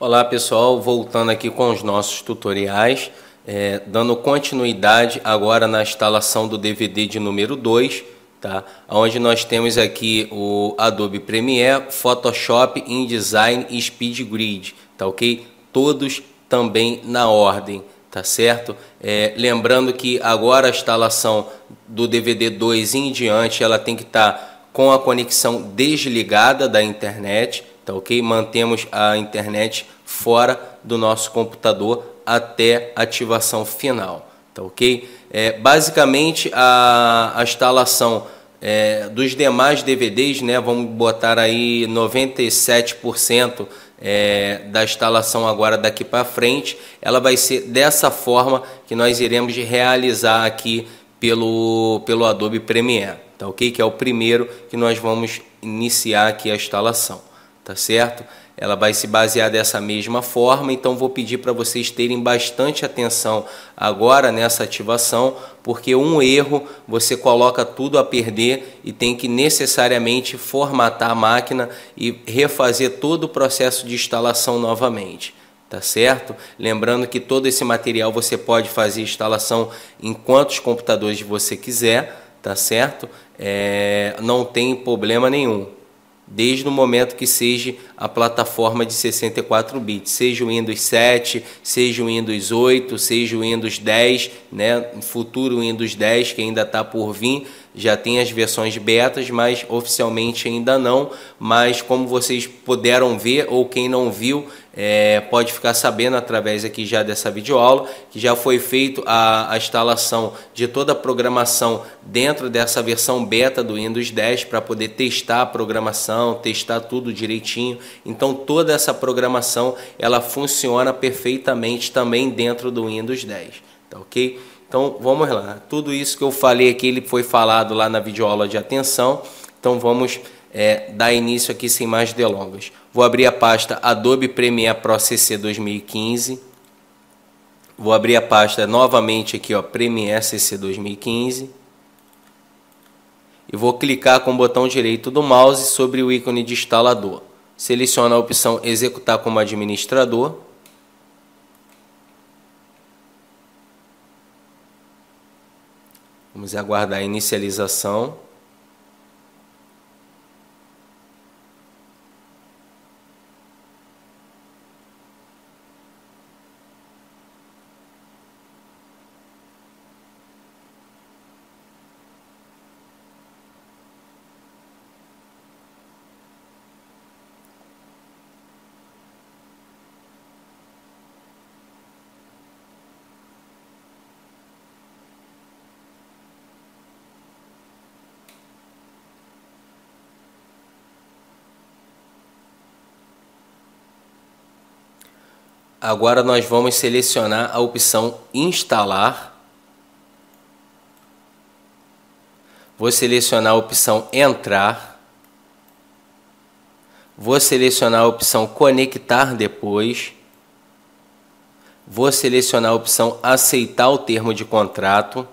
Olá pessoal, voltando aqui com os nossos tutoriais, dando continuidade agora na instalação do DVD de número 2, tá? Onde nós temos aqui o Adobe Premiere, Photoshop, InDesign e SpeedGrid, tá ok? Todos também na ordem, tá certo? Lembrando que agora a instalação do DVD 2 em diante, ela tem que estar com a conexão desligada da internet, tá ok? Mantemos a internet fora do nosso computador até ativação final, tá ok? Basicamente a instalação dos demais DVDs, né, vamos botar aí 97% da instalação agora daqui para frente, ela vai ser dessa forma que nós iremos realizar aqui pelo Adobe Premiere, tá ok? Que é o primeiro que nós vamos iniciar aqui a instalação, tá certo? Ela vai se basear dessa mesma forma, então vou pedir para vocês terem bastante atenção agora nessa ativação, porque um erro você coloca tudo a perder e tem que necessariamente formatar a máquina e refazer todo o processo de instalação novamente, tá certo? Lembrando que todo esse material você pode fazer instalação em quantos computadores você quiser, tá certo? Não tem problema nenhum. Desde o momento que seja a plataforma de 64 bits, seja o Windows 7, seja o Windows 8, seja o Windows 10, né? Futuro Windows 10 que ainda está por vir, já tem as versões betas, mas oficialmente ainda não. Mas como vocês puderam ver, ou quem não viu, pode ficar sabendo através aqui já dessa videoaula, que já foi feito a instalação de toda a programação dentro dessa versão beta do Windows 10 para poder testar a programação, testar tudo direitinho. Então toda essa programação ela funciona perfeitamente também dentro do Windows 10, tá ok? Então vamos lá, tudo isso que eu falei aqui ele foi falado lá na videoaula de atenção, então vamos dar início aqui sem mais delongas. Vou abrir a pasta Adobe Premiere Pro CC 2015, vou abrir a pasta novamente aqui, ó, Premiere CC 2015, e vou clicar com o botão direito do mouse sobre o ícone de instalador. Seleciono a opção Executar como administrador. Vamos aguardar a inicialização. Agora nós vamos selecionar a opção Instalar. Vou selecionar a opção Entrar. Vou selecionar a opção Conectar depois. Vou selecionar a opção Aceitar o termo de contrato.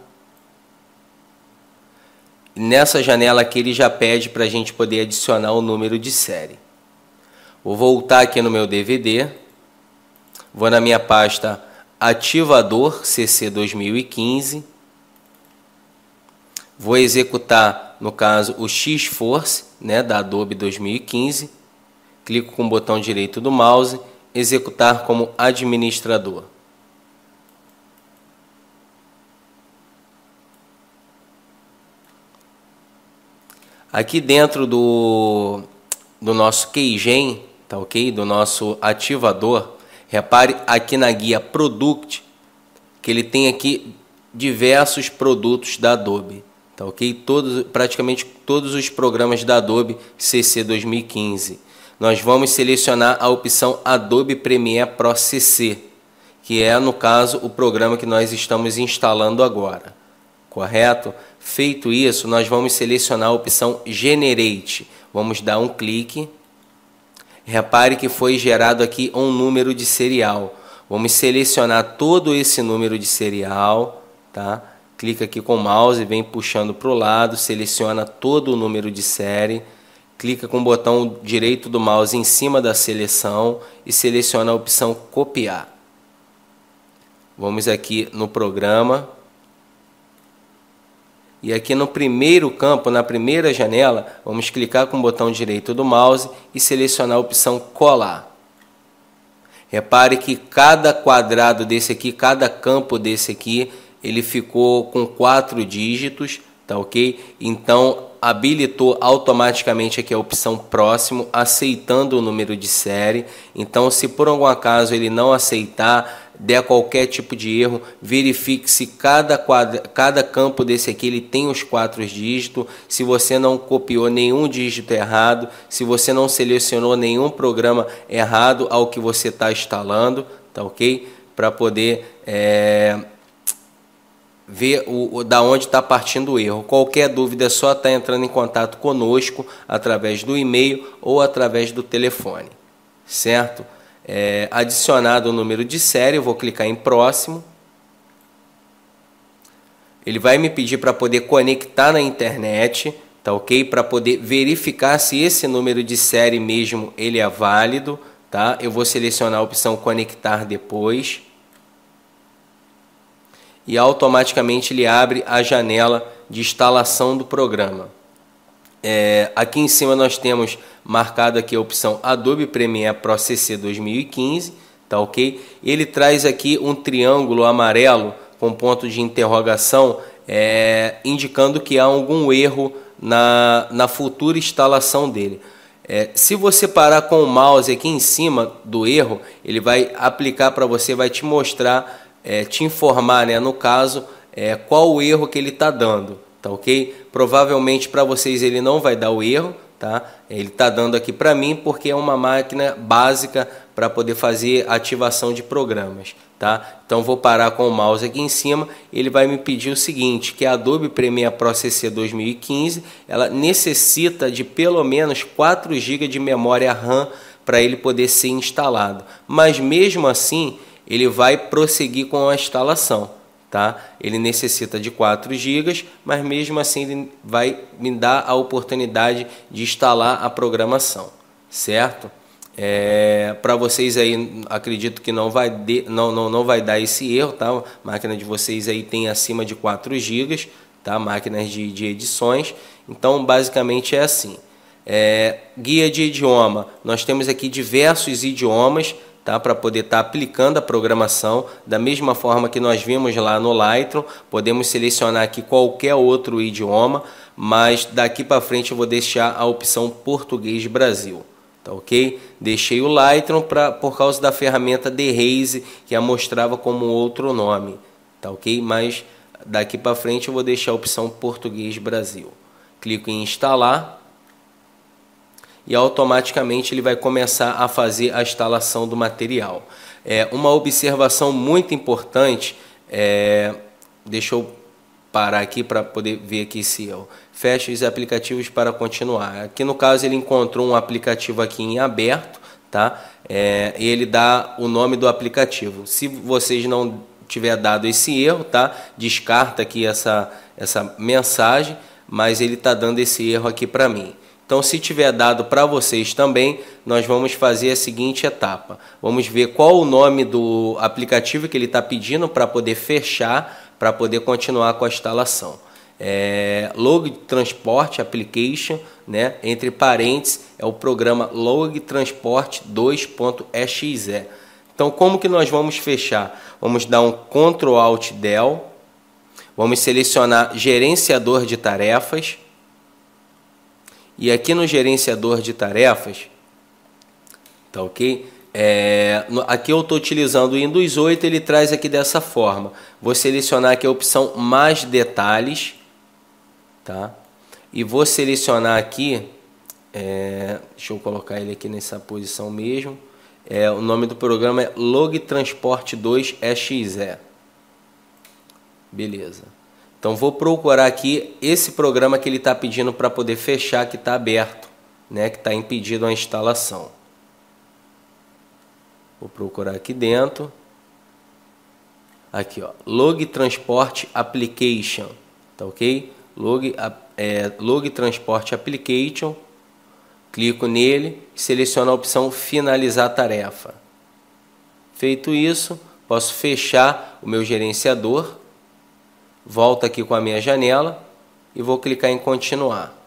Nessa janela aqui ele já pede para a gente poder adicionar o número de série. Vou voltar aqui no meu DVD. Vou na minha pasta Ativador CC 2015. Vou executar, no caso, o X-Force, né, da Adobe 2015. Clico com o botão direito do mouse, executar como administrador. Aqui dentro do nosso Keygen, tá ok? Do nosso ativador, repare aqui na guia Product, que ele tem aqui diversos produtos da Adobe, tá ok? Praticamente todos os programas da Adobe CC 2015. Nós vamos selecionar a opção Adobe Premiere Pro CC, que é, no caso, o programa que nós estamos instalando agora, correto? Feito isso, nós vamos selecionar a opção Generate. Vamos dar um clique. Repare que foi gerado aqui um número de serial. Vamos selecionar todo esse número de serial, tá? Clica aqui com o mouse, vem puxando para o lado, seleciona todo o número de série, clica com o botão direito do mouse em cima da seleção e seleciona a opção copiar. Vamos aqui no programa. E aqui no primeiro campo, na primeira janela, vamos clicar com o botão direito do mouse e selecionar a opção colar. Repare que cada quadrado desse aqui, cada campo desse aqui, ele ficou com 4 dígitos, tá ok? Então, habilitou automaticamente aqui a opção próximo, aceitando o número de série. Então, se por algum acaso ele não aceitar, der qualquer tipo de erro, verifique se cada campo desse aqui ele tem os 4 dígitos, se você não copiou nenhum dígito errado, se você não selecionou nenhum programa errado ao que você está instalando, tá ok? Para poder ver da onde está partindo o erro. Qualquer dúvida é só estar entrando em contato conosco através do e-mail ou através do telefone, certo? Adicionado o número de série, eu vou clicar em próximo. Ele vai me pedir para poder conectar na internet, tá ok? Para poder verificar se esse número de série mesmo ele é válido, tá? Eu vou selecionar a opção conectar depois. E automaticamente ele abre a janela de instalação do programa. Aqui em cima nós temos marcado aqui a opção Adobe Premiere Pro CC 2015, tá ok? Ele traz aqui um triângulo amarelo com ponto de interrogação, indicando que há algum erro na futura instalação dele. Se você parar com o mouse aqui em cima do erro, ele vai aplicar para você, vai te mostrar, te informar, né, no caso, qual o erro que ele está dando, tá ok? Provavelmente para vocês ele não vai dar o erro, tá? Ele está dando aqui para mim porque é uma máquina básica para poder fazer ativação de programas, tá? Então vou parar com o mouse aqui em cima, ele vai me pedir o seguinte, que a Adobe Premiere Pro CC 2015, ela necessita de pelo menos 4 GB de memória RAM para ele poder ser instalado, mas mesmo assim ele vai prosseguir com a instalação, tá? Ele necessita de 4 GB, mas mesmo assim ele vai me dar a oportunidade de instalar a programação, certo? Para vocês aí, acredito que não vai dar esse erro, tá? A máquina de vocês aí tem acima de 4 GB, tá? Máquinas de edições. Então, basicamente é assim. Guia de idioma. Nós temos aqui diversos idiomas, tá, para poder estar aplicando a programação, da mesma forma que nós vimos lá no Lightroom. Podemos selecionar aqui qualquer outro idioma, mas daqui para frente eu vou deixar a opção Português Brasil, tá ok? Deixei o Lightroom por causa da ferramenta Deraze, que a mostrava como outro nome, tá ok? Mas daqui para frente eu vou deixar a opção Português Brasil. Clico em instalar e automaticamente ele vai começar a fazer a instalação do material. Uma observação muito importante, deixa eu parar aqui para poder ver aqui se eu fecho os aplicativos para continuar. Aqui no caso ele encontrou um aplicativo aqui em aberto, tá? E ele dá o nome do aplicativo. Se vocês não tiver dado esse erro, tá? Descarta aqui essa mensagem, mas ele está dando esse erro aqui para mim. Então, se tiver dado para vocês também, nós vamos fazer a seguinte etapa. Vamos ver qual o nome do aplicativo que ele está pedindo para poder fechar, para poder continuar com a instalação. Log Transport Application, né? Entre parênteses, é o programa Log Transport 2.exe. Então, como que nós vamos fechar? Vamos dar um Ctrl Alt Del, vamos selecionar Gerenciador de Tarefas. E aqui no gerenciador de tarefas, tá ok? Aqui eu estou utilizando o Windows 8, ele traz aqui dessa forma. Vou selecionar aqui a opção Mais Detalhes, tá? E vou selecionar aqui, deixa eu colocar ele aqui nessa posição mesmo. O nome do programa é Log Transport 2.exe. Beleza. Então, vou procurar aqui esse programa que ele está pedindo para poder fechar, que está aberto, né, que está impedido a instalação. Vou procurar aqui dentro. Aqui, ó, Log Transport Application, tá ok? Log Transport Application. Clico nele e seleciono a opção finalizar a tarefa. Feito isso, posso fechar o meu gerenciador, volto aqui com a minha janela e vou clicar em continuar.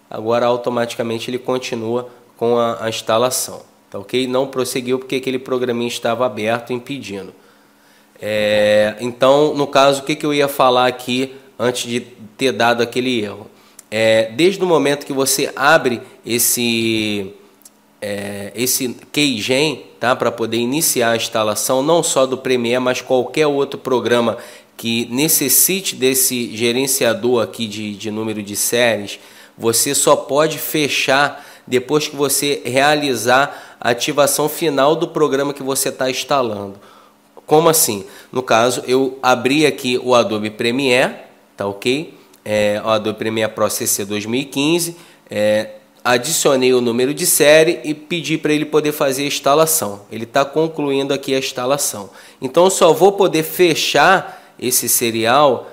Agora automaticamente ele continua com a instalação, tá ok? Não prosseguiu porque aquele programinha estava aberto impedindo. Então, no caso, o que eu ia falar aqui antes de ter dado aquele erro? Desde o momento que você abre esse Keygen, tá, para poder iniciar a instalação, não só do Premiere, mas qualquer outro programa que necessite desse gerenciador aqui de número de séries, você só pode fechar depois que você realizar a ativação final do programa que você está instalando. Como assim? No caso, eu abri aqui o Adobe Premiere, tá ok? O Adobe Premiere Pro CC 2015, adicionei o número de série e pedi para ele poder fazer a instalação. Ele está concluindo aqui a instalação. Então, eu só vou poder fechar esse serial,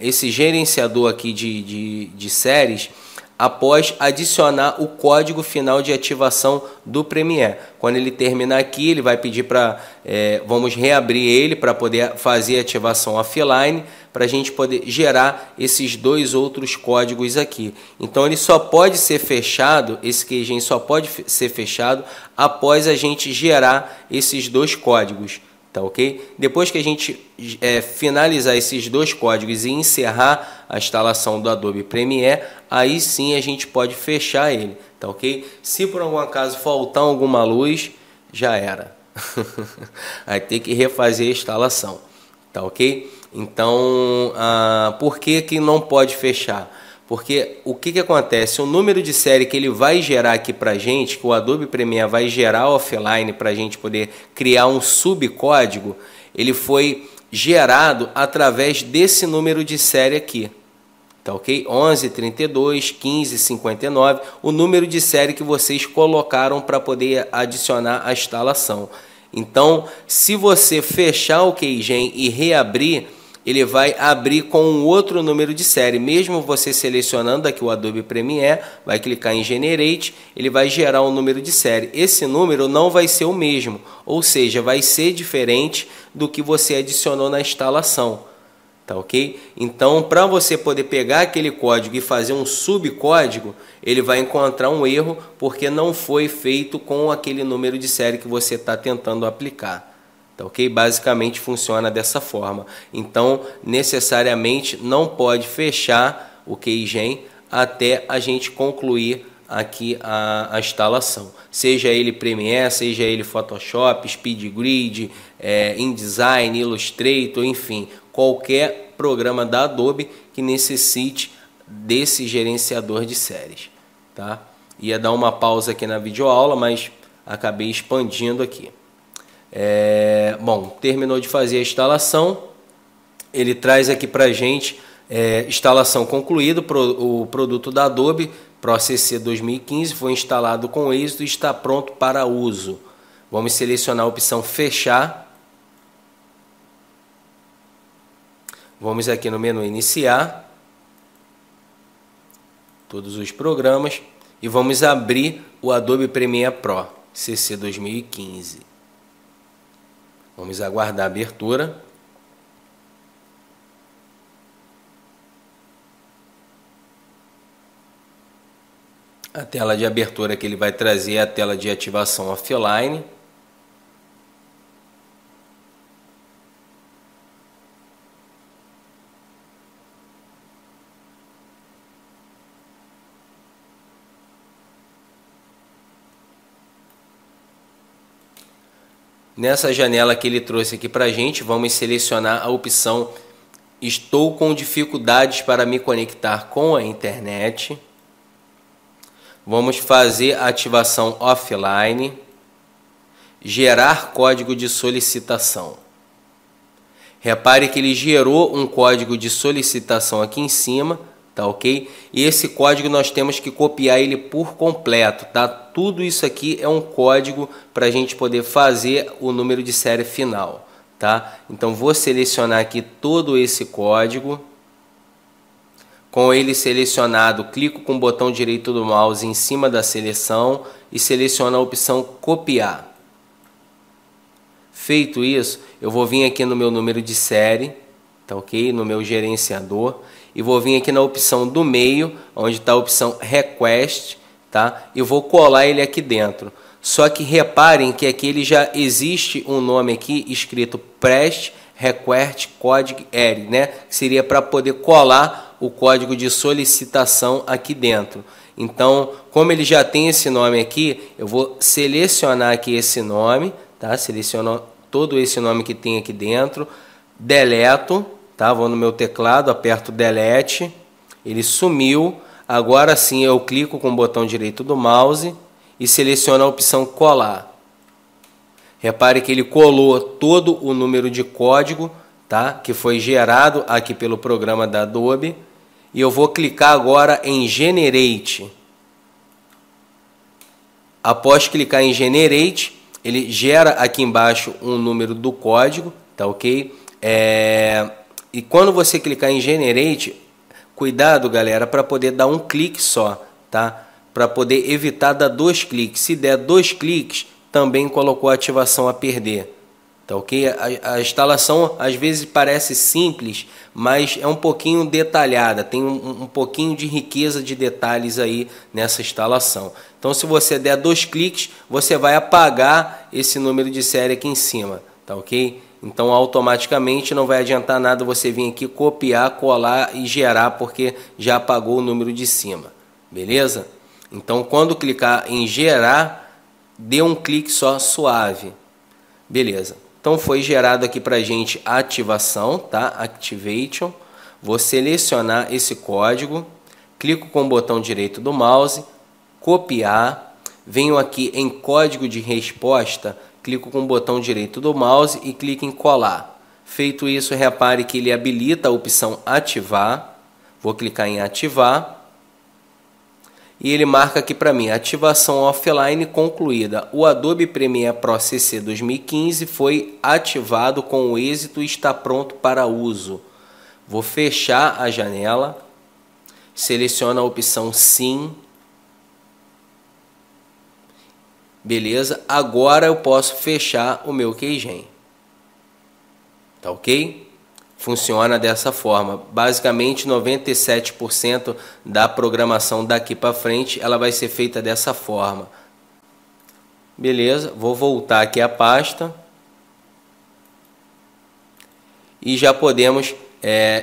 esse gerenciador aqui de séries, após adicionar o código final de ativação do Premiere. Quando ele terminar aqui, ele vai pedir para, vamos reabrir ele para poder fazer a ativação offline, para a gente poder gerar esses dois outros códigos aqui. Então ele só pode ser fechado, esse Keygen só pode ser fechado após a gente gerar esses dois códigos. Tá ok? Depois que a gente finalizar esses dois códigos e encerrar a instalação do Adobe Premiere, aí sim a gente pode fechar ele, tá ok? Se por algum acaso faltar alguma luz, já era. Vai ter que refazer a instalação, tá ok? Então, por que não pode fechar? Porque o que acontece? O número de série que ele vai gerar aqui para a gente, que o Adobe Premiere vai gerar offline para a gente poder criar um subcódigo, ele foi gerado através desse número de série aqui. Tá ok? 11, 32, 15, 59, o número de série que vocês colocaram para poder adicionar a instalação. Então, se você fechar o Keygen e reabrir, ele vai abrir com um outro número de série. Mesmo você selecionando aqui o Adobe Premiere, vai clicar em Generate, ele vai gerar um número de série. Esse número não vai ser o mesmo, ou seja, vai ser diferente do que você adicionou na instalação. Tá ok? Então, para você poder pegar aquele código e fazer um subcódigo, ele vai encontrar um erro porque não foi feito com aquele número de série que você está tentando aplicar. Tá ok? Basicamente funciona dessa forma. Então, necessariamente não pode fechar o Keygen até a gente concluir aqui a instalação. Seja ele Premiere, seja ele Photoshop, SpeedGrid, InDesign, Illustrator, enfim, qualquer programa da Adobe que necessite desse gerenciador de séries. Tá? Ia dar uma pausa aqui na videoaula, mas acabei expandindo aqui. Bom, terminou de fazer a instalação, ele traz aqui para a gente instalação concluída, o produto da Adobe Pro CC 2015 foi instalado com êxito e está pronto para uso. Vamos selecionar a opção fechar, vamos aqui no menu iniciar, todos os programas, e vamos abrir o Adobe Premiere Pro CC 2015. Vamos aguardar a abertura. A tela de abertura que ele vai trazer é a tela de ativação offline. Nessa janela que ele trouxe aqui para a gente, vamos selecionar a opção Estou com dificuldades para me conectar com a internet. Vamos fazer a ativação offline. Gerar código de solicitação. Repare que ele gerou um código de solicitação aqui em cima, tá ok? E esse código nós temos que copiar ele por completo, tá? Tudo isso aqui é um código para a gente poder fazer o número de série final, tá? Então vou selecionar aqui todo esse código, Com ele selecionado, clico com o botão direito do mouse em cima da seleção e seleciono a opção copiar. Feito isso, eu vou vir aqui no meu número de série, tá ok? No meu gerenciador, e vou vir aqui na opção do meio, onde está a opção Request, tá? E vou colar ele aqui dentro. Só que reparem que aqui ele já existe um nome aqui escrito Prest Request Code Area, né? Que seria para poder colar o código de solicitação aqui dentro. Então, como ele já tem esse nome aqui, eu vou selecionar aqui esse nome, tá? Seleciono todo esse nome que tem aqui dentro, deleto, tá? Vou no meu teclado, aperto Delete, ele sumiu. Agora sim eu clico com o botão direito do mouse e seleciono a opção colar. Repare que ele colou todo o número de código, tá? Que foi gerado aqui pelo programa da Adobe. E eu vou clicar agora em Generate. Após clicar em Generate, ele gera aqui embaixo um número do código, tá ok? E quando você clicar em Generate, cuidado, galera, para poder dar um clique só, tá? Para poder evitar dar 2 cliques. Se der 2 cliques, também colocou a ativação a perder, tá ok? A instalação às vezes parece simples, mas é um pouquinho detalhada, tem um pouquinho de riqueza de detalhes aí nessa instalação. Então, se você der 2 cliques, você vai apagar esse número de série aqui em cima, tá ok? Então, automaticamente não vai adiantar nada você vir aqui copiar, colar e gerar, porque já apagou o número de cima, beleza? Então, quando clicar em gerar, dê um clique só suave, beleza? Então, foi gerado aqui para a gente a ativação, tá? Activation. Vou selecionar esse código, clico com o botão direito do mouse, copiar, venho aqui em código de resposta, clico com o botão direito do mouse e clico em colar. Feito isso, repare que ele habilita a opção ativar. Vou clicar em ativar. E ele marca aqui para mim, ativação offline concluída. O Adobe Premiere Pro CC 2015 foi ativado com êxito e está pronto para uso. Vou fechar a janela, seleciono a opção sim. Beleza, agora eu posso fechar o meu Keygen. Tá ok? Funciona dessa forma. Basicamente 97% da programação daqui para frente ela vai ser feita dessa forma. Beleza, vou voltar aqui à pasta. E já podemos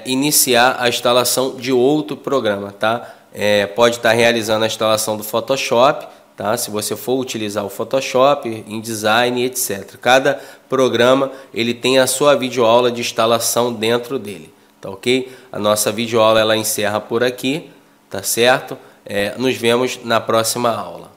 iniciar a instalação de outro programa, tá? Pode estar realizando a instalação do Photoshop, tá? Se você for utilizar o Photoshop, InDesign, etc. Cada programa ele tem a sua videoaula de instalação dentro dele, tá ok? A nossa videoaula ela encerra por aqui, tá certo? Nos vemos na próxima aula.